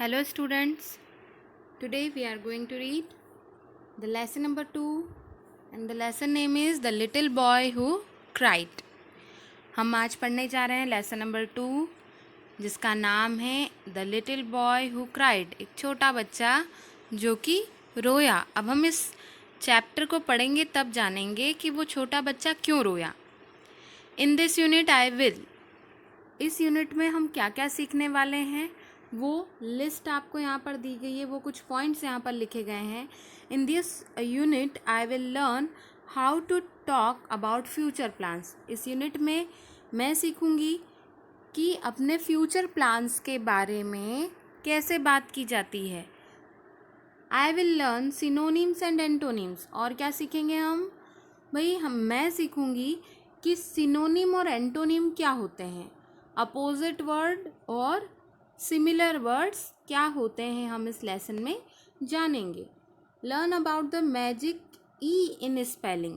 Hello students, today we are going to read the lesson number 2 and the lesson name is The Little Boy Who Cried. हम आज पढ़ने जा रहे हैं lesson number 2 जिसका नाम है The Little Boy Who Cried. एक छोटा बच्चा जो कि रोया. अब हम इस चैप्टर को पढ़ेंगे तब जानेंगे कि वो छोटा बच्चा क्यों रोया. In this unit I will. इस यूनिट में हम क्या क्या सीखने वाले हैं वो लिस्ट आपको यहाँ पर दी गई है, वो कुछ पॉइंट्स यहाँ पर लिखे गए हैं. In this unit I will learn how to talk about future plans. इस यूनिट में मैं सीखूँगी कि अपने फ्यूचर प्लान्स के बारे में कैसे बात की जाती है. I will learn synonyms and antonyms. और क्या सीखेंगे हम भाई? मैं सीखूँगी कि सिनोनिम और एंटोनिम क्या होते हैं, अपोजिट वर्ड और सिमिलर वर्ड्स क्या होते हैं, हम इस लेसन में जानेंगे. Learn about the magic E in spelling.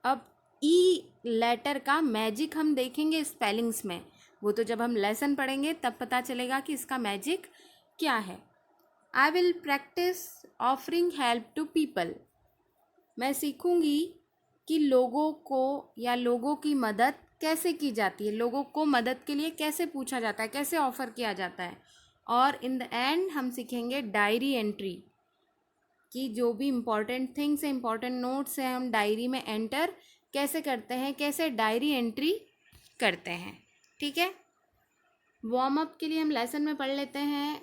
अब ई लेटर का मैजिक हम देखेंगे स्पेलिंग्स में, वो तो जब हम लेसन पढ़ेंगे तब पता चलेगा कि इसका मैजिक क्या है. I will practise offering help to people. मैं सीखूंगी कि लोगों को या लोगों की मदद कैसे की जाती है, लोगों को मदद के लिए कैसे पूछा जाता है, कैसे ऑफ़र किया जाता है. और इन द एंड हम सीखेंगे डायरी एंट्री, कि जो भी इम्पॉर्टेंट थिंग्स है, इम्पॉर्टेंट नोट्स हैं, हम डायरी में एंटर कैसे करते हैं, कैसे डायरी एंट्री करते हैं. ठीक है. वार्म अप के लिए हम लेसन में पढ़ लेते हैं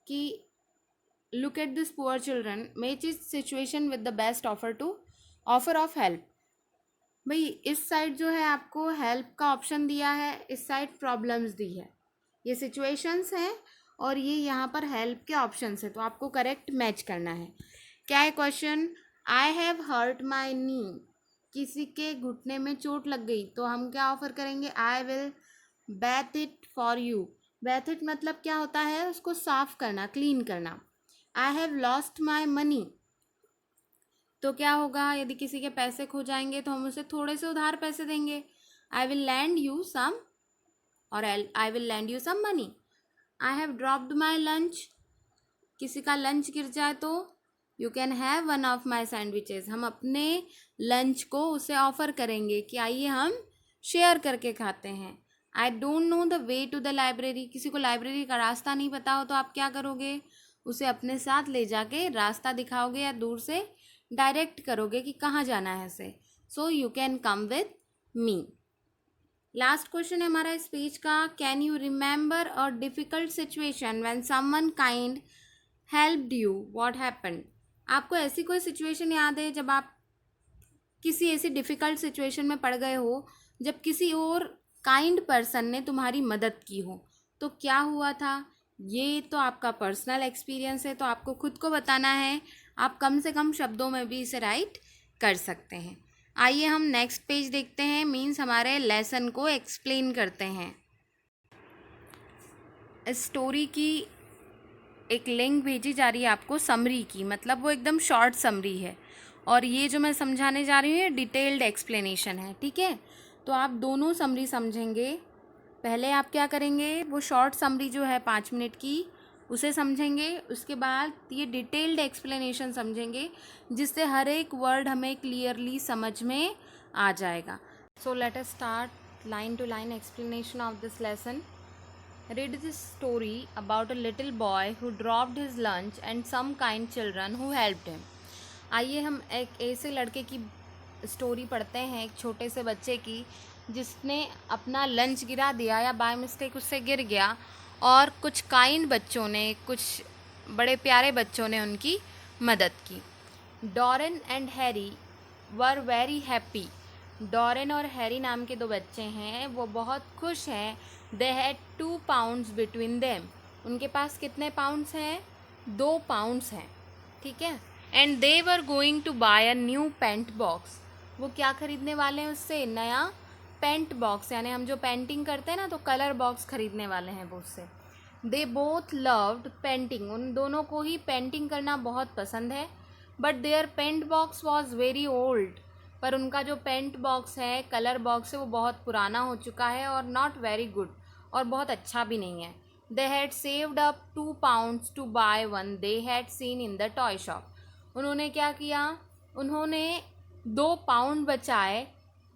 कि look at this poor children, match is situation with the best offer of help. भाई इस साइड जो है आपको हेल्प का ऑप्शन दिया है, इस साइड प्रॉब्लम्स दी है. ये सिचुएशंस हैं और ये यहाँ पर हेल्प के ऑप्शंस है, तो आपको करेक्ट मैच करना है. क्या है question? I have hurt my knee. किसी के घुटने में चोट लग गई तो हम क्या ऑफर करेंगे? I will bathe it for you. Bathe it मतलब क्या होता है? उसको साफ करना, क्लीन करना. I have lost my money. तो क्या होगा? यदि किसी के पैसे खो जाएंगे तो हम उसे थोड़े से उधार पैसे देंगे. I will lend you some और I will lend you some money. I have dropped my lunch. किसी का लंच गिर जाए तो you can have one of my sandwiches. हम अपने लंच को उसे ऑफ़र करेंगे कि आइए हम शेयर करके खाते हैं. I don't know the way to the library. किसी को लाइब्रेरी का रास्ता नहीं पता हो तो आप क्या करोगे? उसे अपने साथ ले जाके रास्ता दिखाओगे या दूर से डायरेक्ट करोगे कि कहाँ जाना है उसे. So you can come with me. Last question है हमारा इस पेज का. Can you remember a difficult situation when someone kind helped you, what happened. आपको ऐसी कोई सिचुएशन याद है जब आप किसी ऐसी डिफ़िकल्ट सिचुएशन में पड़ गए हो जब किसी और काइंड पर्सन ने तुम्हारी मदद की हो, तो क्या हुआ था? ये तो आपका पर्सनल एक्सपीरियंस है, तो आपको खुद को बताना है. आप कम से कम शब्दों में भी इसे राइट कर सकते हैं. आइए हम नेक्स्ट पेज देखते हैं, मीन्स हमारे लेसन को एक्सप्लेन करते हैं. इस स्टोरी की एक लिंक भेजी जा रही है आपको समरी की, मतलब वो एकदम शॉर्ट समरी है, और ये जो मैं समझाने जा रही हूँ ये डिटेल्ड एक्सप्लेनेशन है. ठीक है. तो आप दोनों समरी समझेंगे. पहले आप क्या करेंगे? वो शॉर्ट समरी जो है 5 मिनट की उसे समझेंगे. उसके बाद ये डिटेल्ड एक्सप्लेनेशन समझेंगे जिससे हर एक वर्ड हमें क्लियरली समझ में आ जाएगा. So let us start line to line explanation of this lesson. Read this story about a little boy who dropped his lunch and some kind children who helped him. आइए हम एक ऐसे लड़के की स्टोरी पढ़ते हैं, एक छोटे से बच्चे की जिसने अपना लंच गिरा दिया या बाय मिस्टेक उससे गिर गया, और कुछ काइंड बच्चों ने, कुछ बड़े प्यारे बच्चों ने उनकी मदद की. Dorin and Harry were very happy. Dorin और हैरी नाम के 2 बच्चे हैं, वो बहुत खुश हैं. They had 2 pounds between them. उनके पास कितने पाउंड्स हैं? 2 pounds हैं. ठीक है. And they were going to buy a new paint box. वो क्या खरीदने वाले हैं? उससे नया पेंट बॉक्स, यानी हम जो पेंटिंग करते हैं ना, तो कलर बॉक्स खरीदने वाले हैं वो उससे. They both loved painting. उन दोनों को ही पेंटिंग करना बहुत पसंद है. But their paint box was very old. पर उनका जो पेंट बॉक्स है, कलर बॉक्स है, वो बहुत पुराना हो चुका है और नॉट वेरी गुड, और बहुत अच्छा भी नहीं है. They had saved up 2 pounds to buy one they had seen in the toy shop. उन्होंने क्या किया, उन्होंने 2 pound बचाए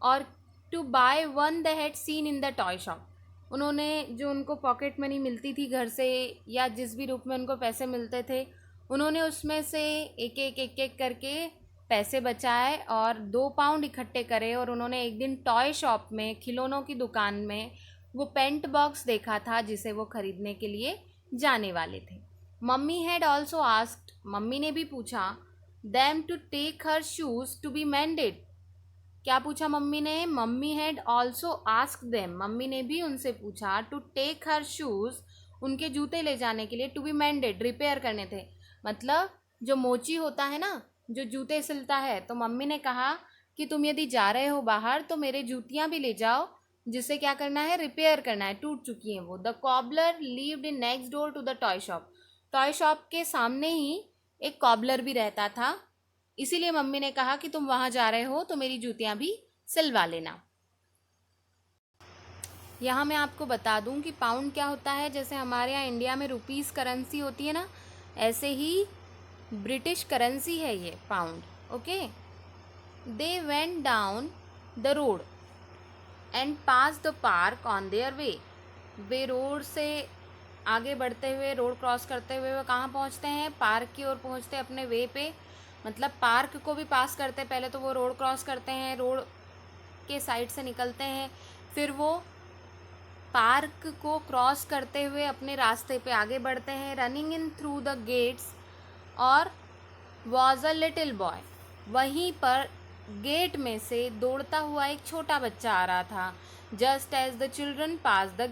और to buy one they had seen in the toy shop. उन्होंने जो उनको पॉकेट मनी मिलती थी घर से या जिस भी रूप में उनको पैसे मिलते थे, उन्होंने उसमें से एक एक करके पैसे बचाए और 2 pound इकट्ठे करे और उन्होंने एक दिन टॉय शॉप में, खिलौनों की दुकान में वो पेंट बॉक्स देखा था जिसे वो खरीदने के लिए जाने वाले थे। Mummy had also asked, mummy ने भी पूछा, them to take her shoes to be mended. क्या पूछा मम्मी ने? Mummy had also asked them, mummy ने भी उनसे पूछा टू टेक हर शूज, उनके जूते ले जाने के लिए, टू बी मेंडेड, रिपेयर करने थे। मतलब जो मोची होता है ना, जो जूते सिलता है, तो मम्मी ने कहा कि तुम यदि जा रहे हो बाहर तो मेरे जूतियाँ भी ले जाओ, जिसे क्या करना है, रिपेयर करना है, टूट चुकी हैं वो। The cobbler lived in next door to the toy shop. Toy shop के सामने ही एक कॉबलर भी रहता था, इसीलिए मम्मी ने कहा कि तुम वहाँ जा रहे हो तो मेरी जूतियाँ भी सिलवा लेना। यहाँ मैं आपको बता दूँ कि पाउंड क्या होता है। जैसे हमारे यहाँ इंडिया में रुपीस करेंसी होती है ना, ऐसे ही ब्रिटिश करेंसी है ये pound. Okay. They went down the road and pass the park on their way. Way road से आगे बढ़ते हुए, रोड क्रॉस करते हुए वो कहाँ पहुँचते हैं? पार्क की ओर पहुँचते हैं, अपने वे पे। मतलब पार्क को भी पास करते हैं, पहले तो वो रोड क्रॉस करते हैं, रोड के साइड से निकलते हैं, फिर वो पार्क को क्रॉस करते हुए अपने रास्ते पे आगे बढ़ते हैं। Running in through the gates और वॉज अ लिटिल बॉय। वहीं पर गेट में से दौड़ता हुआ एक छोटा बच्चा आ रहा था। Just as the children pass the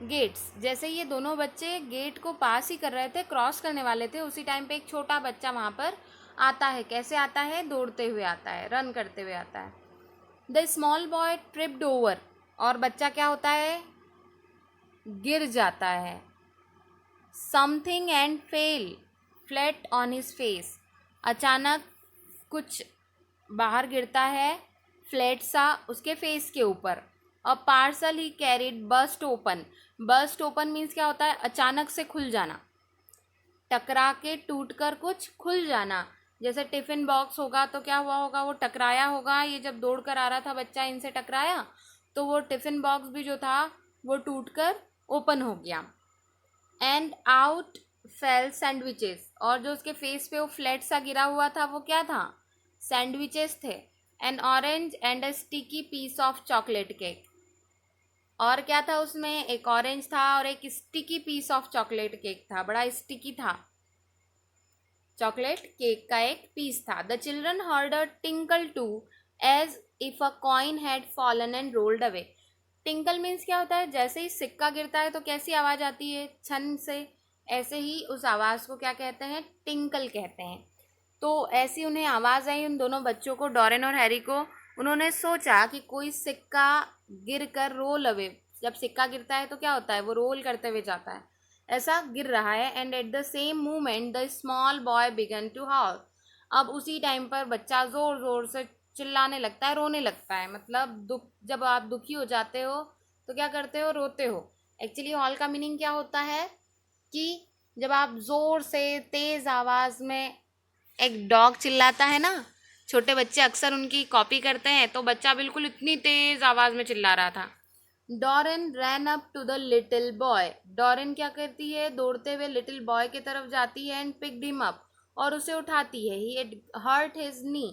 gates, जैसे ये दोनों बच्चे गेट को पास ही कर रहे थे, क्रॉस करने वाले थे, उसी टाइम पे एक छोटा बच्चा वहाँ पर आता है। कैसे आता है? दौड़ते हुए आता है, रन करते हुए आता है। The small boy tripped over, और बच्चा क्या होता है? गिर जाता है। Something and fail flat on his face, अचानक कुछ बाहर गिरता है, फ्लैट सा उसके फेस के ऊपर। अ पार्सल ही carried burst open. Burst open means क्या होता है? अचानक से खुल जाना, टकरा के टूट कर कुछ खुल जाना। जैसे टिफ़िन बॉक्स होगा तो क्या हुआ होगा? वो टकराया होगा। ये जब दौड़ कर आ रहा था बच्चा, इनसे टकराया तो वो टिफ़िन बॉक्स भी जो था वो टूट कर ओपन हो गया। एंड आउट फेल सैंडविचेस, और जो उसके फेस पे वो फ्लैट सा गिरा हुआ था वो क्या था? सैंडविचेस थे। An orange and a sticky piece of chocolate cake, और क्या था उसमें? एक ऑरेंज था और एक sticky piece of chocolate cake था, बड़ा स्टिकी था, चॉकलेट केक का एक पीस था। The children heard a tinkle to as if a coin had fallen and rolled away. Tinkle means क्या होता है? जैसे ही सिक्का गिरता है तो कैसी आवाज़ आती है? छन से। ऐसे ही उस आवाज़ को क्या कहते हैं? टिंकल कहते हैं। तो ऐसी उन्हें आवाज़ आई, उन दोनों बच्चों को, डॉरेन और हैरी को। उन्होंने सोचा कि कोई सिक्का गिर कर रोल अवे, जब सिक्का गिरता है तो क्या होता है? वो रोल करते हुए जाता है, ऐसा गिर रहा है। And at the same moment the small boy began to howl. अब उसी टाइम पर बच्चा ज़ोर ज़ोर से चिल्लाने लगता है, रोने लगता है। मतलब दुख, जब आप दुखी हो जाते हो तो क्या करते हो? रोते हो। एक्चुअली हॉल का मीनिंग क्या होता है कि जब आप ज़ोर से तेज़ आवाज़ में, एक डॉग चिल्लाता है ना, छोटे बच्चे अक्सर उनकी कॉपी करते हैं, तो बच्चा बिल्कुल इतनी तेज़ आवाज़ में चिल्ला रहा था। Doreen ran up to the little boy. Doreen क्या करती है? दौड़ते हुए लिटिल बॉय की तरफ जाती है। एंड पिक्ड हिम अप, और उसे उठाती है। ही हैड हर्ट हिज नी,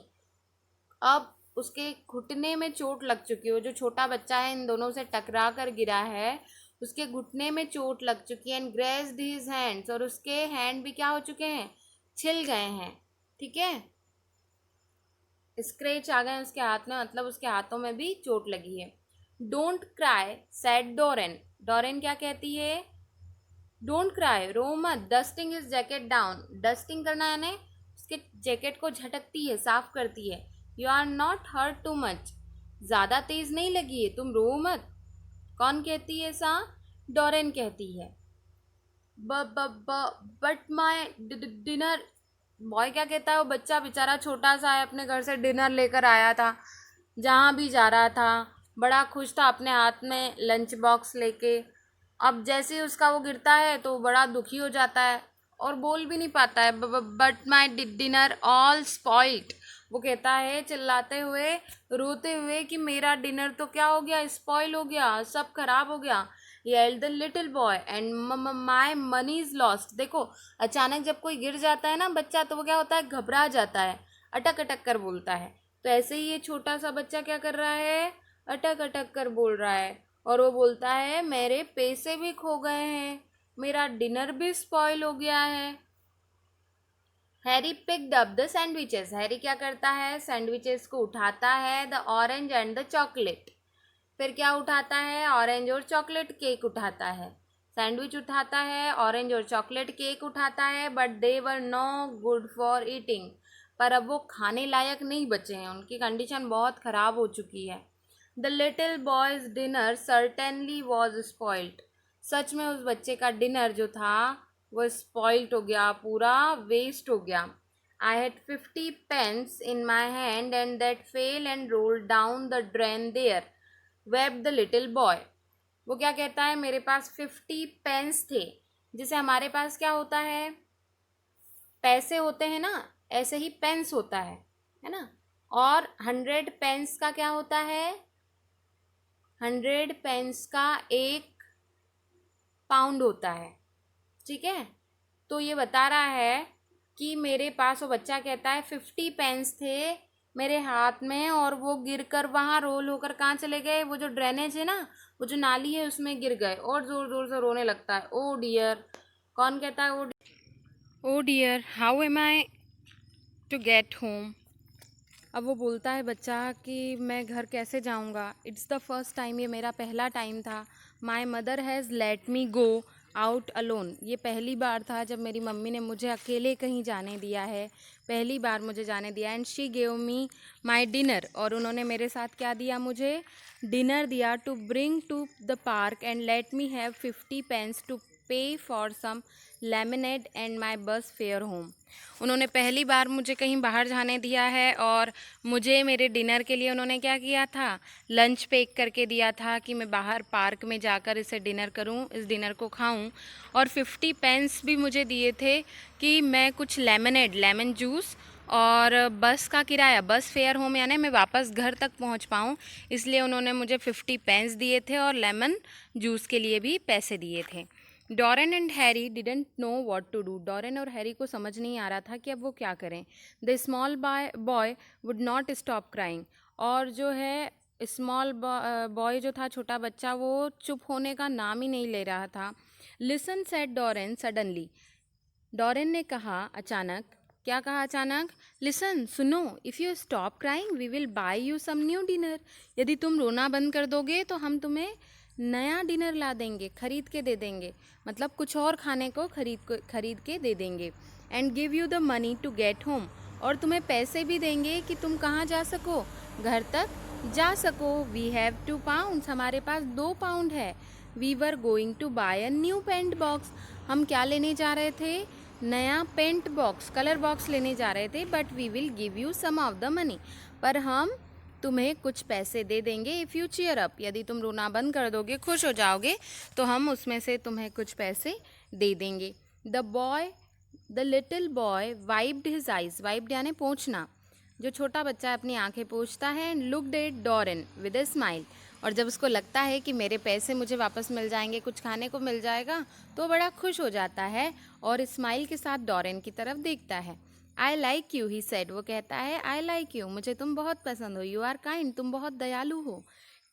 अब उसके घुटने में चोट लग चुकी हो। जो छोटा बच्चा है इन दोनों से टकरा कर गिरा है, उसके घुटने में चोट लग चुकी है। एंड ग्रेज्ड हिज हैंड्स, और उसके हैंड भी क्या हो चुके हैं? छिल गए हैं। ठीक है, स्क्रैच आ गए उसके हाथ में, मतलब उसके हाथों में भी चोट लगी है। Don't cry sad Doren. Doreen क्या कहती है? डोंट क्राई, रो मत। Dusting is jacket down, dusting करना यानी उसके जैकेट को झटकती है, साफ करती है। You are not hurt too much, ज़्यादा तेज नहीं लगी है, तुम रो मत। कौन कहती है ऐसा? डोरेन कहती है। बट माई डिनर, बॉय क्या कहता है? वो बच्चा बेचारा छोटा सा है, अपने घर से डिनर लेकर आया था, जहाँ भी जा रहा था बड़ा खुश था, अपने हाथ में लंच बॉक्स लेके। अब जैसे ही उसका वो गिरता है तो बड़ा दुखी हो जाता है और बोल भी नहीं पाता है, but my dinner all spoiled. वो कहता है चिल्लाते हुए, रोते हुए कि मेरा डिनर तो क्या हो गया, स्पॉइल हो गया, सब खराब हो गया। Yelled the little boy and my money is lost. देखो, अचानक जब कोई गिर जाता है ना बच्चा, तो वो क्या होता है, घबरा जाता है, अटक अटक कर बोलता है। तो ऐसे ही ये छोटा सा बच्चा क्या कर रहा है, अटक अटक कर बोल रहा है। और वो बोलता है मेरे पैसे भी खो गए हैं, मेरा डिनर भी स्पॉइल हो गया है। Harry picked up the sandwiches. Harry क्या करता है, सैंडविचेस को उठाता है, the orange and the chocolate. फिर क्या उठाता है, ऑरेंज और चॉकलेट केक उठाता है। सैंडविच उठाता है, ऑरेंज और चॉकलेट केक उठाता है, but they were no good for eating. पर अब वो खाने लायक नहीं बचे हैं, उनकी कंडीशन बहुत ख़राब हो चुकी है। The little boy's dinner certainly was spoiled. सच में उस बच्चे का डिनर जो था वो स्पॉइल्ड हो गया, पूरा वेस्ट हो गया। I had 50 pence in my hand and that fell and roll down the drain there, wept the little boy. वो क्या कहता है, मेरे पास 50 pence थे, जिसे हमारे पास क्या होता है, पैसे होते हैं ना, ऐसे ही पेंस होता है ना। और 100 pence का क्या होता है, 100 pence का 1 पाउंड होता है, ठीक है। तो ये बता रहा है कि मेरे पास, वो बच्चा कहता है 50 pence थे मेरे हाथ में और वो गिरकर वहाँ रोल होकर कहाँ चले गए, वो जो ड्रेनेज है ना, वो जो नाली है उसमें गिर गए। और ज़ोर ज़ोर से रोने लगता है, ओ डियर। कौन कहता है oh dear, how am I to get home. अब वो बोलता है बच्चा कि मैं घर कैसे जाऊंगा, इट्स द फर्स्ट टाइम, ये मेरा पहला टाइम था। My mother has let me go out alone. ये पहली बार था जब मेरी मम्मी ने मुझे अकेले कहीं जाने दिया है, पहली बार मुझे जाने दिया। And she gave me my dinner, और उन्होंने मेरे साथ क्या दिया, मुझे डिनर दिया, to bring to the park and let me have 50 pence to pay for some lemonade and my bus fare home. उन्होंने पहली बार मुझे कहीं बाहर जाने दिया है और मुझे मेरे डिनर के लिए उन्होंने क्या किया था, लंच पैक करके दिया था कि मैं बाहर पार्क में जाकर इसे डिनर करूं, इस डिनर को खाऊं। और 50 pence भी मुझे दिए थे कि मैं कुछ लेमनेड, लेमन जूस, और बस का किराया, बस फेयर होम यानी मैं वापस घर तक पहुंच पाऊं, इसलिए उन्होंने मुझे 50 pence दिए थे और लेमन जूस के लिए भी पैसे दिए थे। Doreen and Harry didn't know what to do. Doreen और हैरी को समझ नहीं आ रहा था कि अब वो क्या करें। The small boy would not stop crying. और जो है स्मॉल बॉय जो था, छोटा बच्चा, वो चुप होने का नाम ही नहीं ले रहा था। Listen said Doreen suddenly. Doreen ने कहा अचानक। क्या कहा अचानक, लिसन, सुनो, if you stop crying we will buy you some new dinner. यदि तुम रोना बंद कर दोगे तो हम तुम्हें नया डिनर ला देंगे, खरीद के दे देंगे, मतलब कुछ और खाने को खरीद के दे देंगे। And give you the money to get home, और तुम्हें पैसे भी देंगे कि तुम कहाँ जा सको, घर तक जा सको। वी हैव 2 pounds, हमारे पास 2 पाउंड है। We were going to buy a new paint box, हम क्या लेने जा रहे थे, नया पेंट बॉक्स, कलर बॉक्स लेने जा रहे थे। But we will give you some of the money, पर हम तुम्हें कुछ पैसे दे देंगे। इफ़ यू चीयर अप, यदि तुम रोना बंद कर दोगे, खुश हो जाओगे, तो हम उसमें से तुम्हें कुछ पैसे दे देंगे। The little boy wiped his eyes. Wiped यानी पोंछना, जो छोटा बच्चा अपनी आंखें पोंछता है। And looked at Dorin with a smile, और जब उसको लगता है कि मेरे पैसे मुझे वापस मिल जाएंगे, कुछ खाने को मिल जाएगा, तो बड़ा खुश हो जाता है और स्माइल के साथ डॉरेन की तरफ देखता है। I like you, he said. वो कहता है आई लाइक यू, मुझे तुम बहुत पसंद हो। यू आर काइंड, तुम बहुत दयालु हो।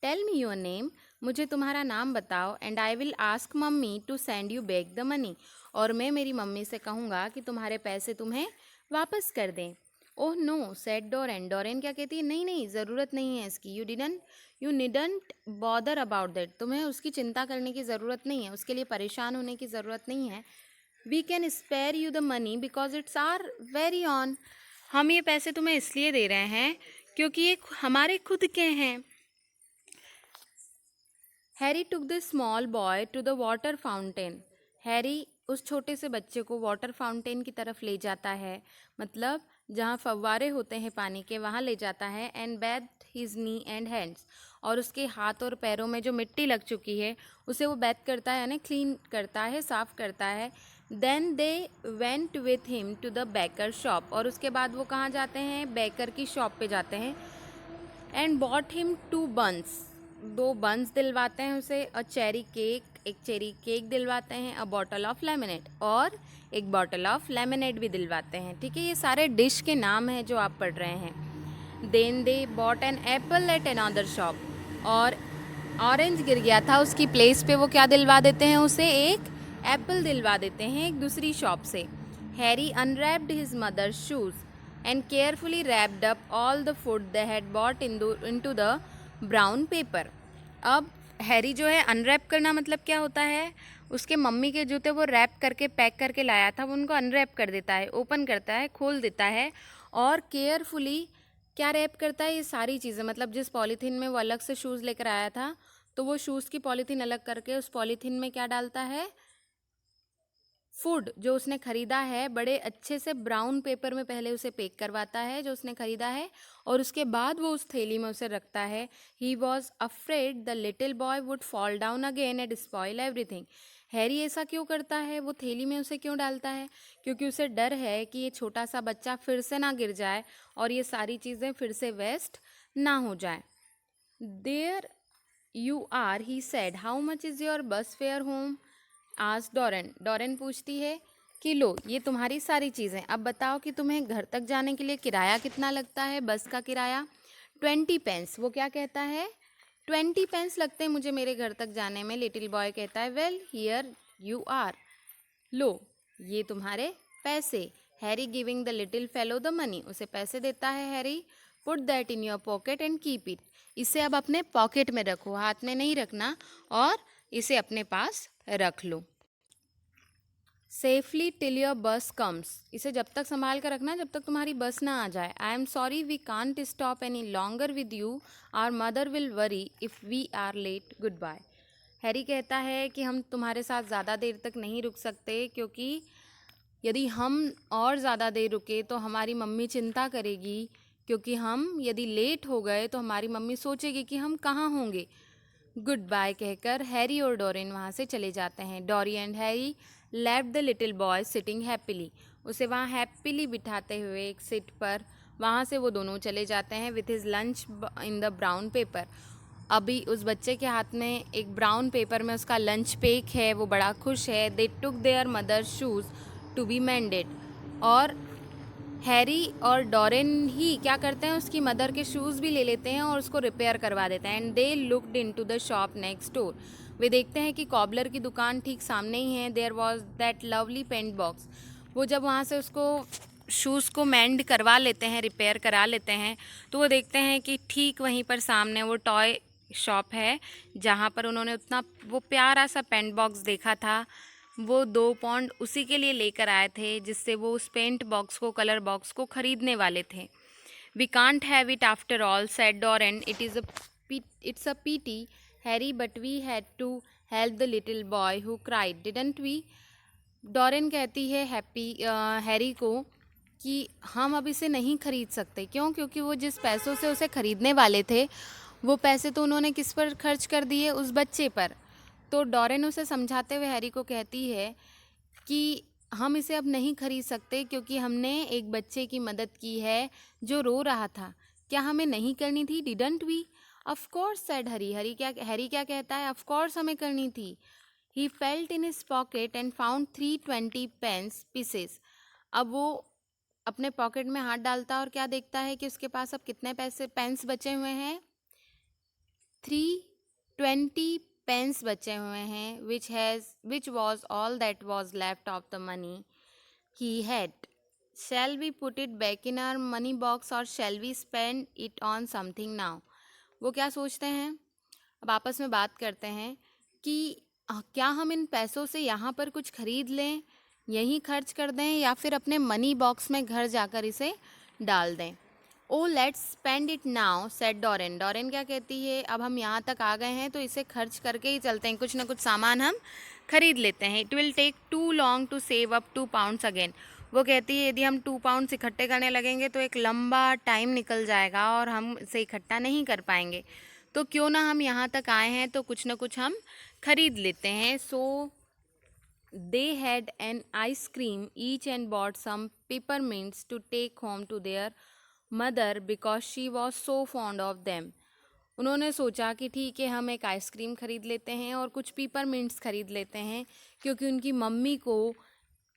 टेल मी योर नेम, मुझे तुम्हारा नाम बताओ। And I will ask mummy to send you back the money, और मैं मेरी मम्मी से कहूँगा कि तुम्हारे पैसे तुम्हें वापस कर दें। Oh no, said Doreen. Doreen क्या कहती है, नहीं नहीं, ज़रूरत नहीं है इसकी। You needn't bother about that, तुम्हें उसकी चिंता करने की ज़रूरत नहीं है, उसके लिए परेशान होने की ज़रूरत नहीं है। We can spare you the money because it's our very own, हम ये पैसे तुम्हें इसलिए दे रहे हैं क्योंकि ये हमारे खुद के हैं। Harry took the small boy to the water fountain. Harry उस छोटे से बच्चे को वाटर फाउंटेन की तरफ ले जाता है, मतलब जहाँ फव्वारे होते हैं पानी के वहाँ ले जाता है। And bathe his knee and hands, और उसके हाथ और पैरों में जो मिट्टी लग चुकी है उसे वो बैथ करता है, यानी क्लीन करता है, साफ़ करता है। Then they went with him to the baker shop, और उसके बाद वो कहाँ जाते हैं, बेकर की शॉप पे जाते हैं। And bought him 2 buns, 2 buns दिलवाते हैं उसे, अ चेरी केक, एक चेरी केक दिलवाते हैं, अ बॉटल ऑफ लेमनेड, और एक बॉटल ऑफ लेमनेड भी दिलवाते हैं। ठीक है, ये सारे डिश के नाम हैं जो आप पढ़ रहे हैं। Then they bought an apple at another shop, और ऑरेंज गिर गया था, उसकी प्लेस पे वो क्या दिलवा देते हैं उसे, एक एप्पल दिलवा देते हैं एक दूसरी शॉप से। Harry unwrapped his mother's shoes and carefully wrapped up all the food they had bought into the brown paper। अब हैरी जो है, अनरैप करना मतलब क्या होता है, उसके मम्मी के जूते वो रैप करके पैक करके लाया था, वो उनको अनरैप कर देता है, ओपन करता है, खोल देता है, और केयरफुली क्या रैप करता है, ये सारी चीज़ें, मतलब जिस पॉलीथीन में वो अलग से शूज़ लेकर आया था, तो वो शूज़ की पॉलीथीन अलग करके उस पॉलीथीन में क्या डालता है, फूड जो उसने खरीदा है, बड़े अच्छे से ब्राउन पेपर में पहले उसे पैक करवाता है जो उसने खरीदा है, और उसके बाद वो उस थैली में उसे रखता है। He was afraid the little boy would fall down again and spoil everything. Harry ऐसा क्यों करता है, वो थैली में उसे क्यों डालता है, क्योंकि उसे डर है कि ये छोटा सा बच्चा फिर से ना गिर जाए और ये सारी चीज़ें फिर से वेस्ट ना हो जाए। There you are, he said, how much is your bus fare home, आज डॉरेन, डॉरेन पूछती है कि लो ये तुम्हारी सारी चीज़ें, अब बताओ कि तुम्हें घर तक जाने के लिए किराया कितना लगता है, बस का किराया। 20 पेंस, वो क्या कहता है, 20 पेंस लगते हैं मुझे मेरे घर तक जाने में। लिटिल बॉय कहता है, वेल हियर यू आर, लो ये तुम्हारे पैसे। Harry giving the little fellow the money, उसे पैसे देता है Harry. Put that in your pocket and keep it, इसे अब अपने पॉकेट में रखो, हाथ में नहीं रखना, और इसे अपने पास रख लो। सेफली टिल योर बस कम्स, इसे जब तक संभाल कर रखना जब तक तुम्हारी बस ना आ जाए। I am sorry we can't stop any longer with you, our mother will worry if we are late, goodbye. Harry कहता है कि हम तुम्हारे साथ ज़्यादा देर तक नहीं रुक सकते, क्योंकि यदि हम और ज़्यादा देर रुके तो हमारी मम्मी चिंता करेगी, क्योंकि हम यदि लेट हो गए तो हमारी मम्मी सोचेगी कि हम कहाँ होंगे। गुड बाय कहकर हैरी और डोरिन वहाँ से चले जाते हैं। डोरी and Harry left the little boy sitting happily, उसे वहाँ हैप्पीली बिठाते हुए एक सीट पर, वहाँ से वो दोनों चले जाते हैं। With his lunch in the brown paper, अभी उस बच्चे के हाथ में एक ब्राउन पेपर में उसका लंच पैक है, वो बड़ा खुश है। They took their mother's shoes to be mended, और हैरी और डोरेन ही क्या करते हैं, उसकी मदर के शूज़ भी ले लेते हैं और उसको रिपेयर करवा देते हैं। And they looked into the shop next door, वे देखते हैं कि कॉबलर की दुकान ठीक सामने ही है। There was that lovely paint box, वो जब वहाँ से उसको शूज़ को मेंड करवा लेते हैं, रिपेयर करा लेते हैं, तो वो देखते हैं कि ठीक वहीं पर सामने वो टॉय शॉप है जहाँ पर उन्होंने उतना वो प्यारा सा पेंट बॉक्स देखा था। वो 2 पौंड उसी के लिए लेकर आए थे जिससे वो उस पेंट बॉक्स को, कलर बॉक्स को खरीदने वाले थे। We can't have it after all said Doreen, it's a pity Harry, but we had to help the little boy who cried, didn't we. Doreen कहती है हैरी को कि हम अब इसे नहीं खरीद सकते। क्यों? क्योंकि वो जिस पैसों से उसे खरीदने वाले थे वो पैसे तो उन्होंने किस पर खर्च कर दिए, उस बच्चे पर। तो डोरेन उसे समझाते हुए हैरी को कहती है कि हम इसे अब नहीं खरीद सकते, क्योंकि हमने एक बच्चे की मदद की है जो रो रहा था। क्या हमें नहीं करनी थी? Didn't we? Of course said Harry, Harry क्या कहता है, ऑफ कोर्स हमें करनी थी। He felt in his pocket and found 320 pence pieces, अब वो अपने पॉकेट में हाथ डालता और क्या देखता है कि उसके पास अब कितने पैसे पेंस बचे हुए हैं, 320 पेंस बचे हुए हैं, which was all that was left of the money he had. Shall we put it back in our money box or shall we spend it on something now? वो क्या सोचते हैं, अब आपस में बात करते हैं कि क्या हम इन पैसों से यहाँ पर कुछ खरीद लें, यहीं खर्च कर दें, या फिर अपने मनी बॉक्स में घर जाकर इसे डाल दें। Oh let's spend it now said Doreen, Doreen क्या कहती है, अब हम यहाँ तक आ गए हैं तो इसे खर्च करके ही चलते हैं, कुछ ना कुछ सामान हम खरीद लेते हैं। It will take too long to save up 2 pounds again. वो कहती है यदि हम 2 pounds इकट्ठे करने लगेंगे तो एक लंबा टाइम निकल जाएगा और हम इसे इकट्ठा नहीं कर पाएंगे, तो क्यों ना हम यहाँ तक आए हैं तो कुछ ना कुछ हम खरीद लेते हैं। सो they had an ice cream each and bought some peppermints to take home to their mother because she was so fond of them. उन्होंने सोचा कि ठीक है हम एक आइसक्रीम खरीद लेते हैं और कुछ पीपरमिंट्स खरीद लेते हैं क्योंकि उनकी मम्मी को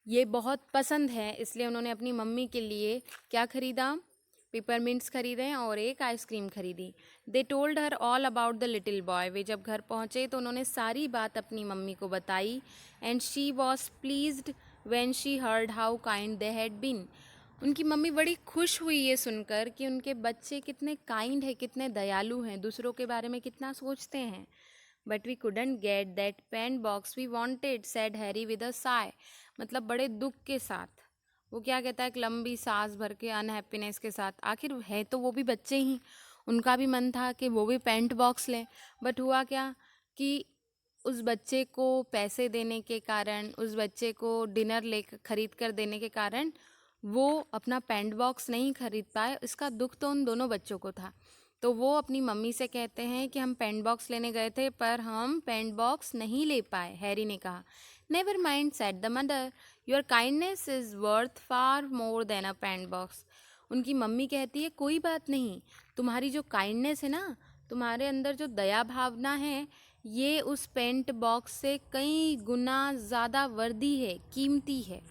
ये बहुत पसंद है, इसलिए उन्होंने अपनी मम्मी के लिए क्या खरीदा, पेपरमिंट्स खरीदे और एक आइसक्रीम खरीदी। They told her all about the little boy. वे जब घर पहुँचे तो उन्होंने सारी बात अपनी मम्मी को बताई। And she was pleased when she heard how kind they had been. उनकी मम्मी बड़ी खुश हुई ये सुनकर कि उनके बच्चे कितने काइंड है, कितने दयालु हैं, दूसरों के बारे में कितना सोचते हैं। But we couldn't get that paint box we wanted, said Harry with a sigh. मतलब बड़े दुख के साथ वो क्या कहता है, एक लंबी सांस भर के अनहैप्पीनेस के साथ। आखिर है तो वो भी बच्चे ही, उनका भी मन था कि वो भी पेंट बॉक्स लें। बट हुआ क्या कि उस बच्चे को पैसे देने के कारण, उस बच्चे को डिनर ले खरीद कर देने के कारण वो अपना पेंट बॉक्स नहीं खरीद पाए। इसका दुख तो उन दोनों बच्चों को था। तो वो अपनी मम्मी से कहते हैं कि हम पेंट बॉक्स लेने गए थे पर हम पेंट बॉक्स नहीं ले पाए। हैरी ने कहा। Never mind, said the mother, your kindness is worth far more than a paint box. उनकी मम्मी कहती है कोई बात नहीं, तुम्हारी जो काइंडनेस है ना, तुम्हारे अंदर जो दया भावना है, ये उस पेंट बॉक्स से कई गुना ज़्यादा वर्दी है, कीमती है।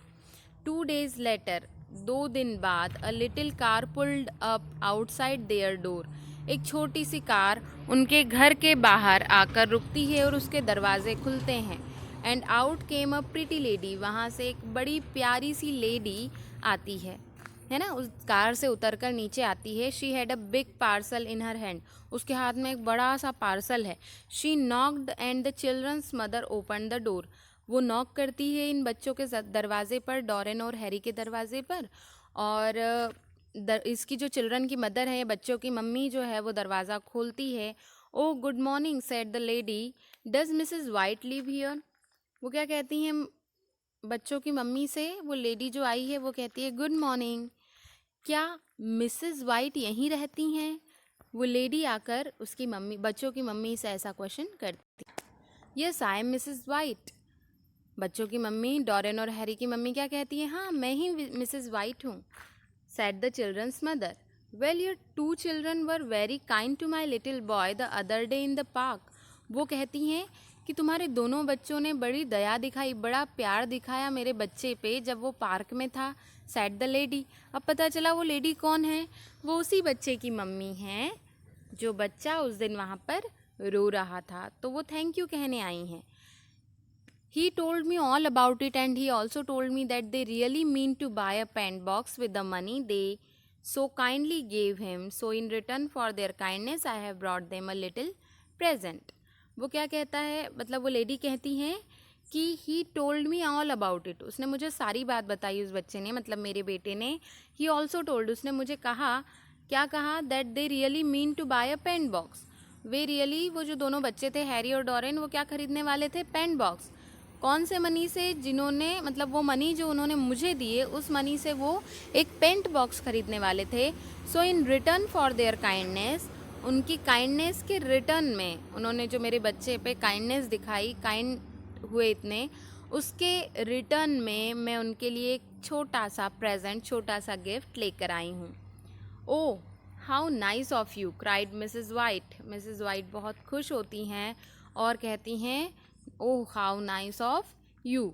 2 days later, 2 दिन बाद, a little car pulled up outside their door. एक छोटी सी कार उनके घर के बाहर आकर रुकती है और उसके दरवाजे खुलते हैं। And out came a pretty lady. वहाँ से एक बड़ी प्यारी सी लेडी आती है ना, उस कार से उतरकर नीचे आती है। She had a big parcel in her hand. उसके हाथ में एक बड़ा सा पार्सल है। She knocked and the children's mother open the door. वो नॉक करती है इन बच्चों के दरवाजे पर, डॉरेन और हैरी के दरवाजे पर। और इसकी जो चिल्ड्रन की मदर है, बच्चों की मम्मी जो है, वो दरवाज़ा खोलती है। Oh good morning, said the lady, does Mrs White live here. वो क्या कहती हैं बच्चों की मम्मी से, वो लेडी जो आई है वो कहती है गुड मॉर्निंग, क्या मिसेस वाइट यहीं रहती हैं। वो लेडी आकर उसकी मम्मी, बच्चों की मम्मी से ऐसा क्वेश्चन करती है। Yes I am Mrs White. बच्चों की मम्मी, डॉरेन और हैरी की मम्मी क्या कहती है, हाँ मैं ही मिसेस वाइट हूँ। Said the children's mother, well your 2 children were very kind to my little boy the other day in the park. वो कहती हैं कि तुम्हारे दोनों बच्चों ने बड़ी दया दिखाई, बड़ा प्यार दिखाया मेरे बच्चे पे जब वो पार्क में था। Said the lady. अब पता चला वो लेडी कौन है, वो उसी बच्चे की मम्मी हैं जो बच्चा उस दिन वहाँ पर रो रहा था, तो वो थैंक यू कहने आई हैं। He told me all about it and he also told me that they really mean to buy a paint box with the money they so kindly gave him. So in return for their kindness I have brought them a little present. वो क्या कहता है, मतलब वो lady कहती हैं कि he told me all about it, उसने मुझे सारी बात बताई उस बच्चे ने, मतलब मेरे बेटे ने। He also told, उसने मुझे कहा, क्या कहा, that they really mean to buy a paint box. Way really, वो जो दोनों बच्चे थे हैरी और डॉरेन, वो क्या खरीदने वाले थे, पेंट बॉक्स। कौन से मनी से, जिन्होंने, मतलब वो मनी जो उन्होंने मुझे दिए, उस मनी से वो एक पेंट बॉक्स खरीदने वाले थे। So in return for their kindness, उनकी काइंडनेस के रिटर्न में, उन्होंने जो मेरे बच्चे पे काइंडनेस दिखाई, काइंड हुए इतने, उसके रिटर्न में मैं उनके लिए एक छोटा सा प्रेजेंट, छोटा सा गिफ्ट लेकर आई हूँ। Oh how nice of you, cried Mrs white. Mrs white बहुत खुश होती हैं और कहती हैं, oh how nice of you.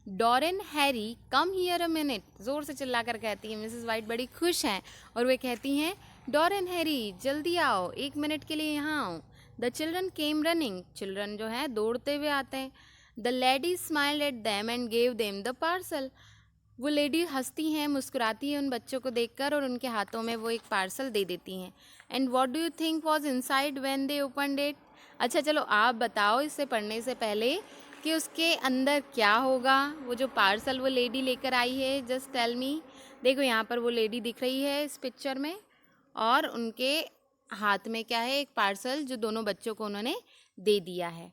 Dorin, Harry, come here a minute, ज़ोर से चिल्लाकर कहती है। मिसेस वाइट बड़ी खुश हैं और वे कहती हैं, डॉरेन, हैरी, जल्दी आओ, 1 मिनट के लिए यहाँ आओ। The children came running, children जो है दौड़ते हुए आते हैं। The lady smiled at them and gave them the parcel. वो लेडी हंसती हैं, मुस्कुराती है उन बच्चों को देखकर और उनके हाथों में वो एक पार्सल दे देती हैं। And what do you think was inside when they opened it. अच्छा चलो आप बताओ इससे पढ़ने से पहले कि उसके अंदर क्या होगा, वो जो पार्सल वो लेडी लेकर आई है, जस्ट टेल मी। देखो यहाँ पर वो लेडी दिख रही है इस पिक्चर में और उनके हाथ में क्या है, एक पार्सल जो दोनों बच्चों को उन्होंने दे दिया है।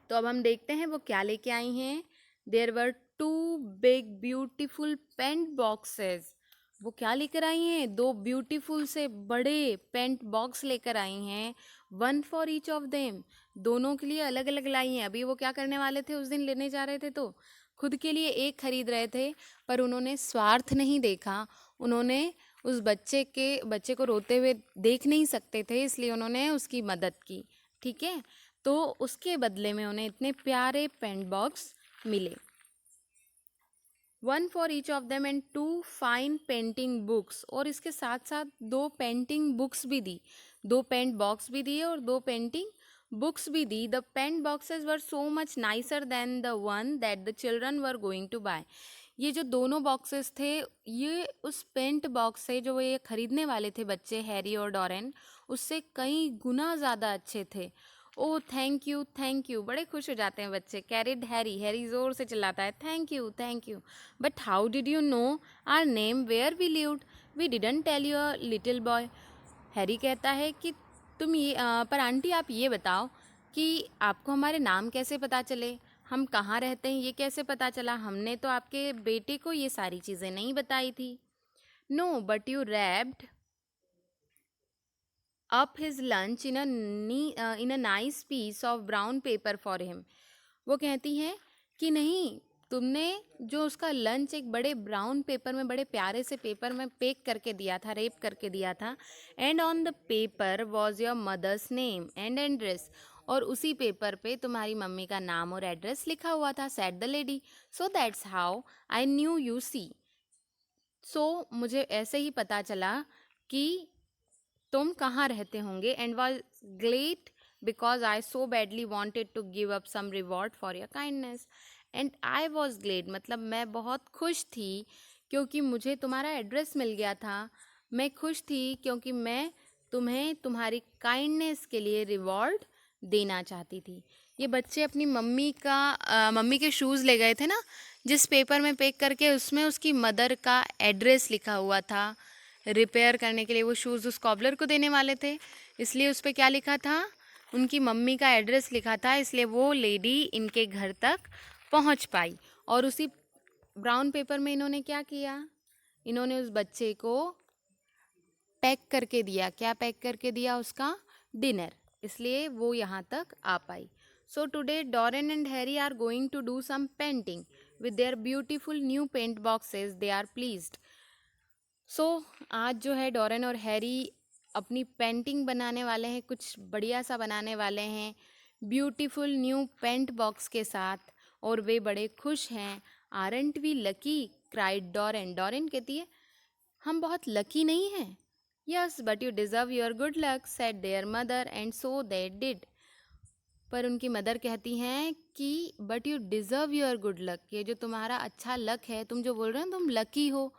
तो अब हम देखते हैं वो क्या लेके आई हैं। There were 2 big beautiful paint boxes. वो क्या लेकर आई हैं? 2 ब्यूटीफुल से बड़े पेंट बॉक्स लेकर आई हैं। 1 फॉर ईच ऑफ देम। दोनों के लिए अलग अलग लाई हैं। अभी वो क्या करने वाले थे, उस दिन लेने जा रहे थे तो खुद के लिए एक खरीद रहे थे, पर उन्होंने स्वार्थ नहीं देखा। उन्होंने उस बच्चे को रोते हुए देख नहीं सकते थे, इसलिए उन्होंने उसकी मदद की। ठीक है, तो उसके बदले में उन्हें इतने प्यारे पेंट बॉक्स मिले। 1 for each of them and 2 fine painting books. और इसके साथ साथ 2 पेंटिंग बुक्स भी दी। 2 पेंट बॉक्स भी दिए और 2 पेंटिंग बुक्स भी दी। The paint boxes were so much nicer than the one that the children were going to buy. ये जो दोनों बॉक्सेस थे, ये उस पेंट बॉक्स से जो ये खरीदने वाले थे बच्चे, हैरी और डॉरेन, उससे कई गुना ज़्यादा अच्छे थे। ओह थैंक यू, बड़े खुश हो जाते हैं बच्चे। कैरिड हैरी, हैरी ज़ोर से चिल्लाता है thank you. But how did you know our name, where we lived, we didn't tell you a little boy. Harry कहता है कि पर आंटी आप ये बताओ कि आपको हमारे नाम कैसे पता चले, हम कहाँ रहते हैं ये कैसे पता चला? हमने तो आपके बेटे को ये सारी चीज़ें नहीं बताई थी। No but you wrapped up his lunch in a nice piece of brown paper for him। वो कहती हैं कि नहीं, तुमने जो उसका लंच एक बड़े ब्राउन पेपर में, बड़े प्यारे से पेपर में पैक करके दिया था, रेप करके दिया था। And on the paper was your mother's name and address. और उसी पेपर पे तुम्हारी मम्मी का नाम और एड्रेस लिखा हुआ था, said the lady. So that's how I knew you see. So मुझे ऐसे ही पता चला कि तुम कहाँ रहते होंगे। And was glad because I so badly wanted to give up some reward for your kindness. And I was glad मतलब मैं बहुत खुश थी क्योंकि मुझे तुम्हारा एड्रेस मिल गया था। मैं खुश थी क्योंकि मैं तुम्हें तुम्हारी काइंडनेस के लिए रिवॉर्ड देना चाहती थी। ये बच्चे अपनी मम्मी के शूज़ ले गए थे ना, जिस पेपर में पैक करके, उसमें उसकी मदर का एड्रेस लिखा हुआ था। रिपेयर करने के लिए वो शूज़ उस कॉबलर को देने वाले थे, इसलिए उस पर क्या लिखा था, उनकी मम्मी का एड्रेस लिखा था। इसलिए वो लेडी इनके घर तक पहुंच पाई। और उसी ब्राउन पेपर में इन्होंने क्या किया, इन्होंने उस बच्चे को पैक करके दिया। क्या पैक करके दिया? उसका डिनर। इसलिए वो यहाँ तक आ पाई। So today Doreen and Harry are going to do some painting with their beautiful new paint boxes. They are pleased. So आज जो है डॉरेन और हैरी अपनी पेंटिंग बनाने वाले हैं, कुछ बढ़िया सा बनाने वाले हैं ब्यूटीफुल न्यू पेंट बॉक्स के साथ, और वे बड़े खुश हैं। Aren't we lucky, cried Doren. Doren कहती है हम बहुत लकी नहीं हैं। Yes but you deserve your good luck, said their mother, and so they did. पर उनकी मदर कहती हैं कि but you deserve your good luck, ये जो तुम्हारा अच्छा लक है, तुम जो बोल रहे हो तुम लकी हो,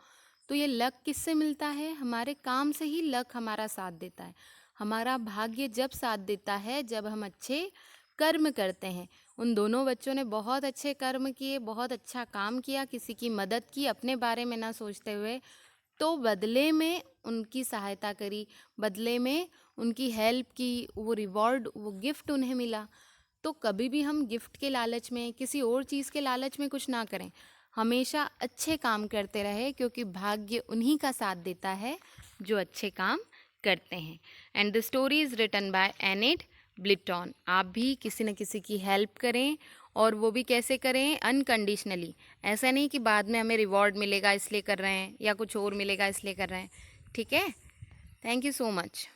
तो ये लक किससे मिलता है? हमारे काम से ही लक हमारा साथ देता है। हमारा भाग्य जब साथ देता है जब हम अच्छे कर्म करते हैं। उन दोनों बच्चों ने बहुत अच्छे कर्म किए, बहुत अच्छा काम किया, किसी की मदद की अपने बारे में ना सोचते हुए, तो बदले में उनकी सहायता करी, बदले में उनकी हेल्प की, वो रिवॉर्ड, वो गिफ्ट उन्हें मिला। तो कभी भी हम गिफ्ट के लालच में, किसी और चीज़ के लालच में कुछ ना करें, हमेशा अच्छे काम करते रहे, क्योंकि भाग्य उन्हीं का साथ देता है जो अच्छे काम करते हैं। And the story is written by Enid Blyton. आप भी किसी न किसी की हेल्प करें, और वो भी कैसे करें? अनकंडीशनली। ऐसा नहीं कि बाद में हमें रिवॉर्ड मिलेगा इसलिए कर रहे हैं, या कुछ और मिलेगा इसलिए कर रहे हैं। ठीक है, थैंक यू सो मच।